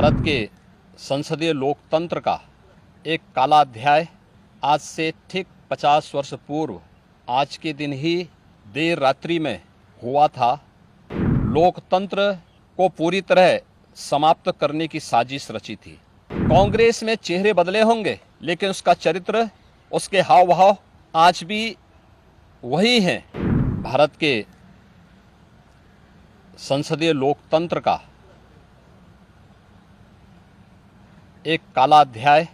भारत के संसदीय लोकतंत्र का एक काला अध्याय आज से ठीक 50 वर्ष पूर्व आज के दिन ही देर रात्रि में हुआ था। लोकतंत्र को पूरी तरह समाप्त करने की साजिश रची थी। कांग्रेस में चेहरे बदले होंगे, लेकिन उसका चरित्र, उसके हाव भाव आज भी वही हैं। भारत के संसदीय लोकतंत्र का एक काला अध्याय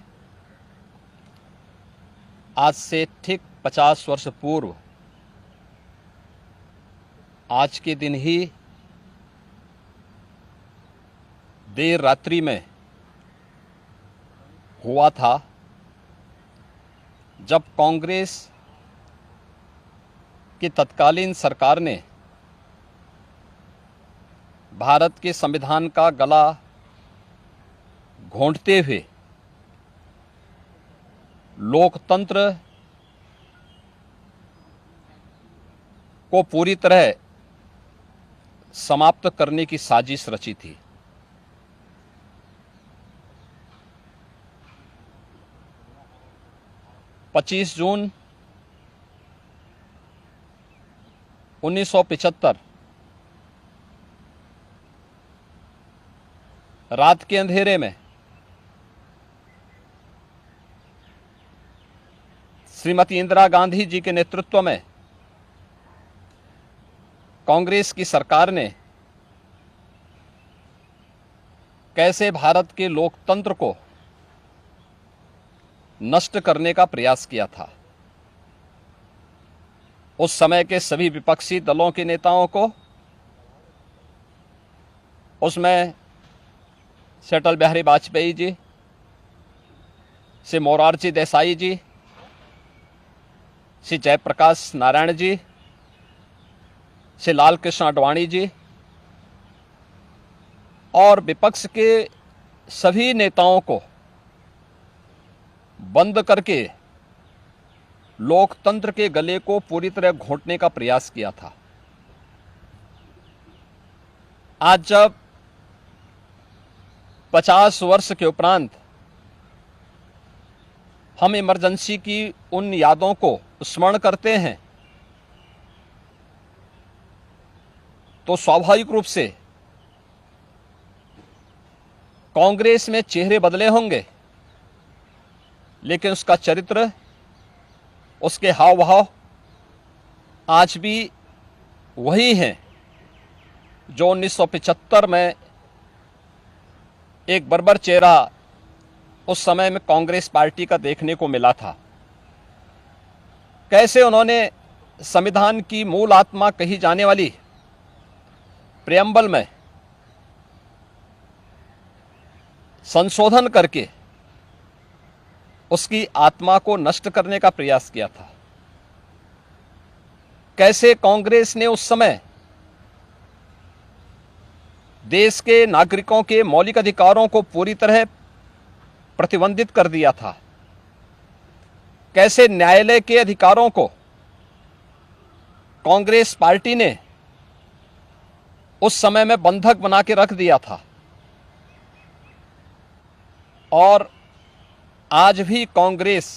आज से ठीक 50 वर्ष पूर्व आज के दिन ही देर रात्रि में हुआ था, जब कांग्रेस की तत्कालीन सरकार ने भारत के संविधान का गला घोंटते हुए लोकतंत्र को पूरी तरह समाप्त करने की साजिश रची थी। पच्चीस जून 1975 रात के अंधेरे में श्रीमती इंदिरा गांधी जी के नेतृत्व में कांग्रेस की सरकार ने कैसे भारत के लोकतंत्र को नष्ट करने का प्रयास किया था। उस समय के सभी विपक्षी दलों के नेताओं को, उसमें से अटल बिहारी वाजपेयी जी, से मोरारजी देसाई जी, श्री जयप्रकाश नारायण जी, श्री लाल कृष्ण आडवाणी जी और विपक्ष के सभी नेताओं को बंद करके लोकतंत्र के गले को पूरी तरह घोंटने का प्रयास किया था। आज जब 50 वर्ष के उपरांत हम इमरजेंसी की उन यादों को स्मरण करते हैं, तो स्वाभाविक रूप से कांग्रेस में चेहरे बदले होंगे, लेकिन उसका चरित्र, उसके हाव भाव आज भी वही हैं जो 1975 में एक बर्बर चेहरा उस समय में कांग्रेस पार्टी का देखने को मिला था। कैसे उन्होंने संविधान की मूल आत्मा कही जाने वाली प्रेम्बल में संशोधन करके उसकी आत्मा को नष्ट करने का प्रयास किया था। कैसे कांग्रेस ने उस समय देश के नागरिकों के मौलिक अधिकारों को पूरी तरह प्रतिबंधित कर दिया था। कैसे न्यायालय के अधिकारों को कांग्रेस पार्टी ने उस समय में बंधक बना के रख दिया था। और आज भी कांग्रेस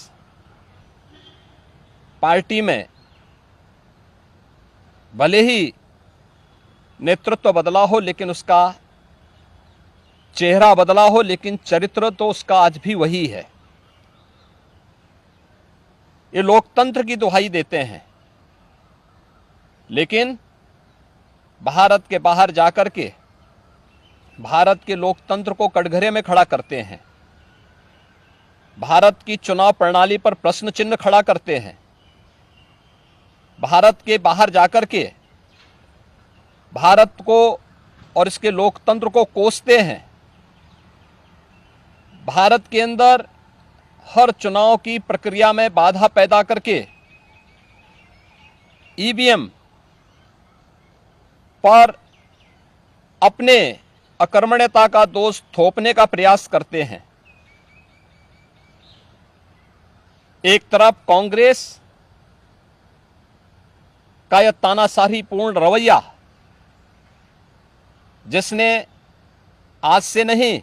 पार्टी में भले ही नेतृत्व बदला हो, लेकिन उसका चेहरा बदला हो, लेकिन चरित्र तो उसका आज भी वही है। ये लोकतंत्र की दुहाई देते हैं, लेकिन भारत के बाहर जाकर के भारत के लोकतंत्र को कटघरे में खड़ा करते हैं। भारत की चुनाव प्रणाली पर प्रश्न चिन्ह खड़ा करते हैं। भारत के बाहर जाकर के भारत को और इसके लोकतंत्र को कोसते हैं। भारत के अंदर हर चुनाव की प्रक्रिया में बाधा पैदा करके ईवीएम पर अपने अकर्मण्यता का दोष थोपने का प्रयास करते हैं। एक तरफ कांग्रेस का यह तानाशाहीपूर्ण रवैया, जिसने आज से नहीं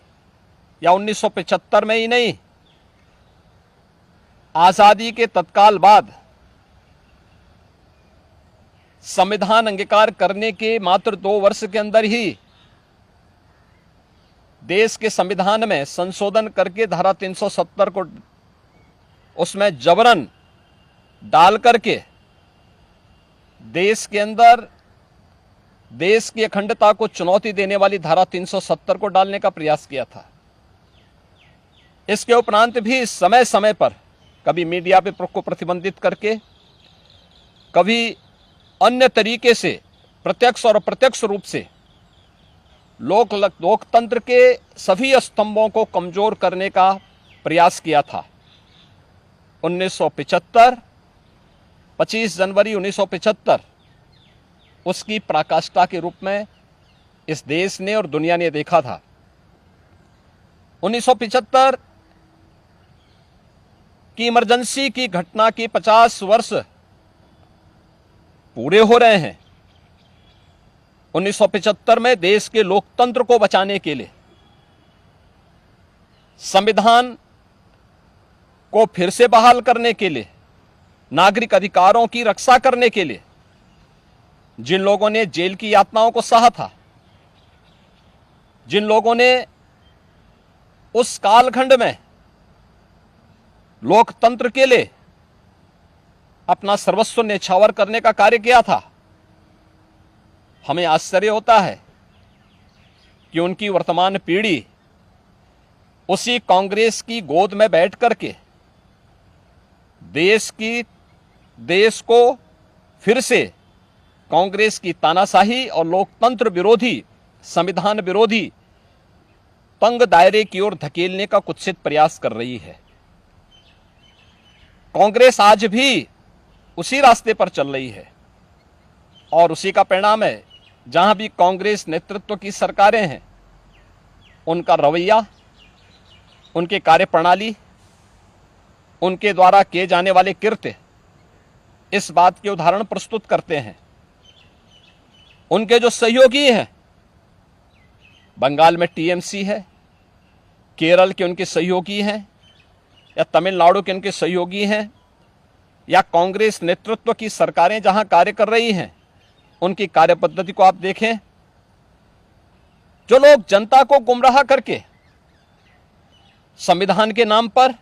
या 1975 में ही नहीं, आजादी के तत्काल बाद संविधान अंगीकार करने के मात्र 2 वर्ष के अंदर ही देश के संविधान में संशोधन करके धारा 370 को उसमें जबरन डाल करके देश के अंदर देश की अखंडता को चुनौती देने वाली धारा 370 को डालने का प्रयास किया था। इसके उपरांत भी समय समय पर कभी मीडिया पे को प्रतिबंधित करके, कभी अन्य तरीके से प्रत्यक्ष और अप्रत्यक्ष रूप से लोकतंत्र के सभी स्तंभों को कमजोर करने का प्रयास किया था। 1975, 25 जनवरी 1975 उसकी पराकाष्ठा के रूप में इस देश ने और दुनिया ने देखा था। 1975 की इमरजेंसी की घटना की 50 वर्ष पूरे हो रहे हैं। 1975 में देश के लोकतंत्र को बचाने के लिए, संविधान को फिर से बहाल करने के लिए, नागरिक अधिकारों की रक्षा करने के लिए जिन लोगों ने जेल की यातनाओं को सहा था, जिन लोगों ने उस कालखंड में लोकतंत्र के लिए अपना सर्वस्व न्यौछावर करने का कार्य किया था, हमें आश्चर्य होता है कि उनकी वर्तमान पीढ़ी उसी कांग्रेस की गोद में बैठ करके देश को फिर से कांग्रेस की तानाशाही और लोकतंत्र विरोधी, संविधान विरोधी तंग दायरे की ओर धकेलने का कुत्सित प्रयास कर रही है। कांग्रेस आज भी उसी रास्ते पर चल रही है और उसी का परिणाम है। जहां भी कांग्रेस नेतृत्व की सरकारें हैं, उनका रवैया, उनके कार्यप्रणाली, उनके द्वारा किए जाने वाले कृत्य इस बात के उदाहरण प्रस्तुत करते हैं। उनके जो सहयोगी हैं, बंगाल में टीएमसी है, केरल के उनके सहयोगी हैं, या तमिलनाडु के उनके सहयोगी हैं, या कांग्रेस नेतृत्व की सरकारें जहां कार्य कर रही हैं, उनकी कार्य पद्धति को आप देखें। जो लोग जनता को गुमराह करके संविधान के नाम पर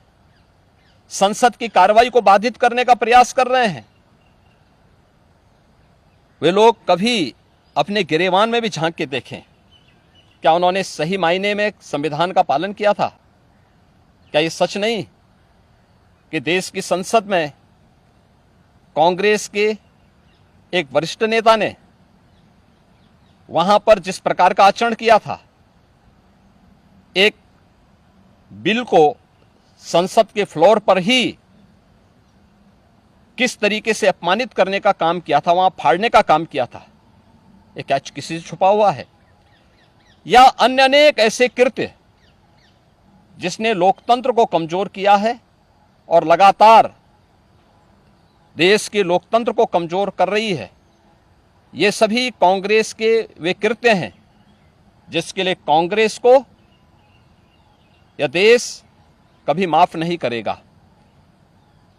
संसद की कार्रवाई को बाधित करने का प्रयास कर रहे हैं, वे लोग कभी अपने गिरेबान में भी झांक के देखें। क्या उन्होंने सही मायने में संविधान का पालन किया था? क्या यह सच नहीं कि देश की संसद में कांग्रेस के एक वरिष्ठ नेता ने वहां पर जिस प्रकार का आचरण किया था, एक बिल को संसद के फ्लोर पर ही किस तरीके से अपमानित करने का काम किया था, वहां फाड़ने का काम किया था, ये क्या किसी से छुपा हुआ है? या अन्य अनेक ऐसे कृत्य जिसने लोकतंत्र को कमजोर किया है और लगातार देश के लोकतंत्र को कमजोर कर रही है, ये सभी कांग्रेस के वे कृत्य हैं जिसके लिए कांग्रेस को यह देश कभी माफ नहीं करेगा।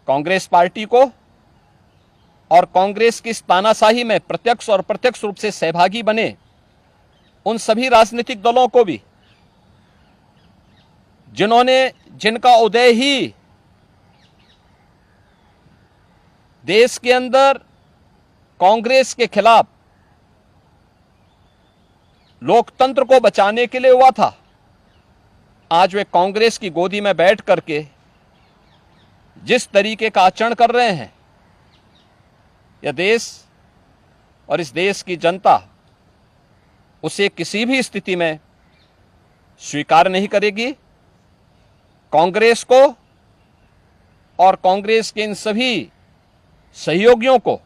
कांग्रेस पार्टी को और कांग्रेस की इस तानाशाही में प्रत्यक्ष और अप्रत्यक्ष रूप से सहभागी बने उन सभी राजनीतिक दलों को भी, जिनका उदय ही देश के अंदर कांग्रेस के खिलाफ लोकतंत्र को बचाने के लिए हुआ था, आज वे कांग्रेस की गोदी में बैठ करके जिस तरीके का आचरण कर रहे हैं, यह देश और इस देश की जनता उसे किसी भी स्थिति में स्वीकार नहीं करेगी। कांग्रेस को और कांग्रेस के इन सभी सहयोगियों को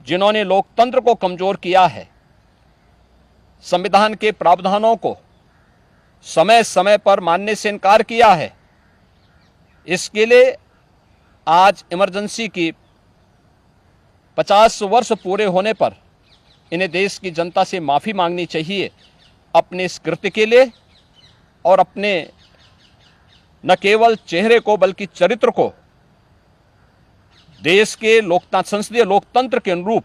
जिन्होंने लोकतंत्र को कमजोर किया है, संविधान के प्रावधानों को समय समय पर मानने से इनकार किया है, इसके लिए आज इमरजेंसी की 50 वर्ष पूरे होने पर इन्हें देश की जनता से माफी मांगनी चाहिए अपने इस कृत्य के लिए और अपने न केवल चेहरे को बल्कि चरित्र को देश के संसदीय लोकतंत्र के अनुरूप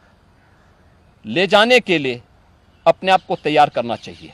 ले जाने के लिए अपने आप को तैयार करना चाहिए।